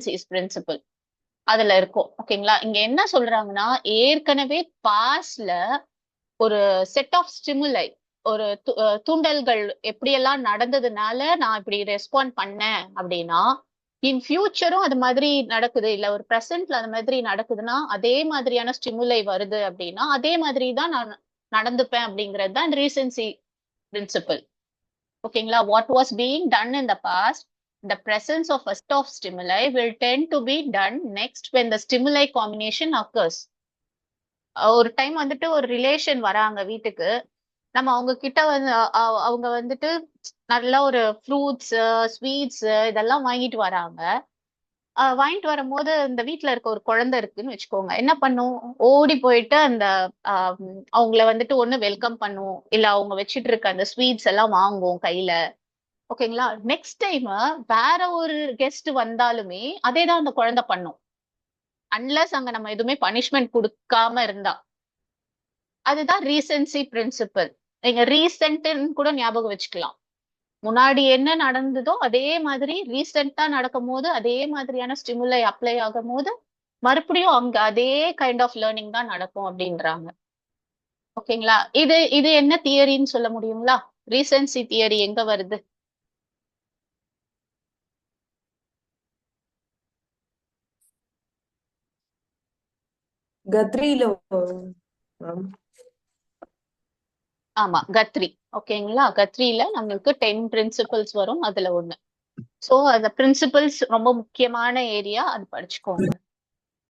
Principal அதுல இருக்கும். ஓகேங்களா? இங்க என்ன சொல்றாங்கன்னா, ஏற்கனவே பாஸ்ட்ல ஒரு செட் ஆஃப் ஸ்டிமுலை, ஒரு தூண்டல்கள் எப்படியெல்லாம் நடந்ததுனால நான் இப்படி ரெஸ்பாண்ட் பண்ணேன் அப்படின்னா, இன் ஃபியூச்சரும் அது மாதிரி நடக்குது, இல்ல ஒரு பிரசன்ட்ல அது மாதிரி நடக்குதுன்னா, அதே மாதிரியான ஸ்டிமுலை வருது அப்படின்னா, அதே மாதிரி தான் நான் நடந்துப்பேன் அப்படிங்கிறது தான் ரீசன்சி பிரின்சிபல். ஓகேங்களா? What was being done in the past, the presence of a set of stimuli will tend to be done next when the stimuli combination occurs. ஒரு டைம் வந்துட்டு ஒரு ரிலேஷன் வராங்க வீட்டுக்கு. நம்ம அவங்க கிட்ட வந்து அவங்க வந்துட்டு நல்ல ஒரு ஃப்ரூட்ஸ், ஸ்வீட்ஸ் இதெல்லாம் வாங்கிட்டு வராங்க. வாங்கிட்டு வரும்போது இந்த வீட்ல இருக்க ஒரு குழந்தை இருக்குன்னு வச்சுக்கோங்க. என்ன பண்ணும்? ஓடி போயிட்டு அந்த அவங்கள வந்துட்டு ஒண்ணு வெல்கம் பண்ணும். இல்ல அவங்க வச்சுட்டு இருக்க அந்த ஸ்வீட்ஸ் எல்லாம் வாங்கும் கையில. ஓகேங்களா? நெக்ஸ்ட் டைம் வேற ஒரு கெஸ்ட் வந்தாலுமே அதேதான் அந்த குழந்தை பண்ணும். அன்லெஸ் அங்க நம்ம எதுவுமே பனிஷ்மெண்ட் குடுக்காம இருந்தா. அதுதான் ரீசென்சி பிரின்சிபல். நீங்க ரீசென்ட்ன்னு கூட ஞாபகம் வச்சுக்கலாம். முன்னாடி என்ன நடந்ததோ அதே மாதிரி ரீசெண்டா நடக்கும்போது அதே மாதிரியான ஸ்டிமுலை அப்ளை ஆகும்போது மறுபடியும் அங்க அதே கைண்ட் ஆஃப் லேர்னிங் தான் நடக்கும் அப்படின்றாங்க. ஓகேங்களா? இது இது என்ன தியரின்னு சொல்ல முடியுங்களா? ரீசென்சி தியரி எங்க வருது? கத்ரியில வரும் ma'am. ஆமா, கத்ரி. ஓகேங்களா? கத்ரியில நம்மளுக்கு 10 பிரின்சிபல்ஸ் வரும். அதுல ஒண்ணு. சோ அந்த பிரின்சிபல்ஸ் ரொம்ப முக்கியமான ஏரியா. அது படிச்சுக்கோங்க.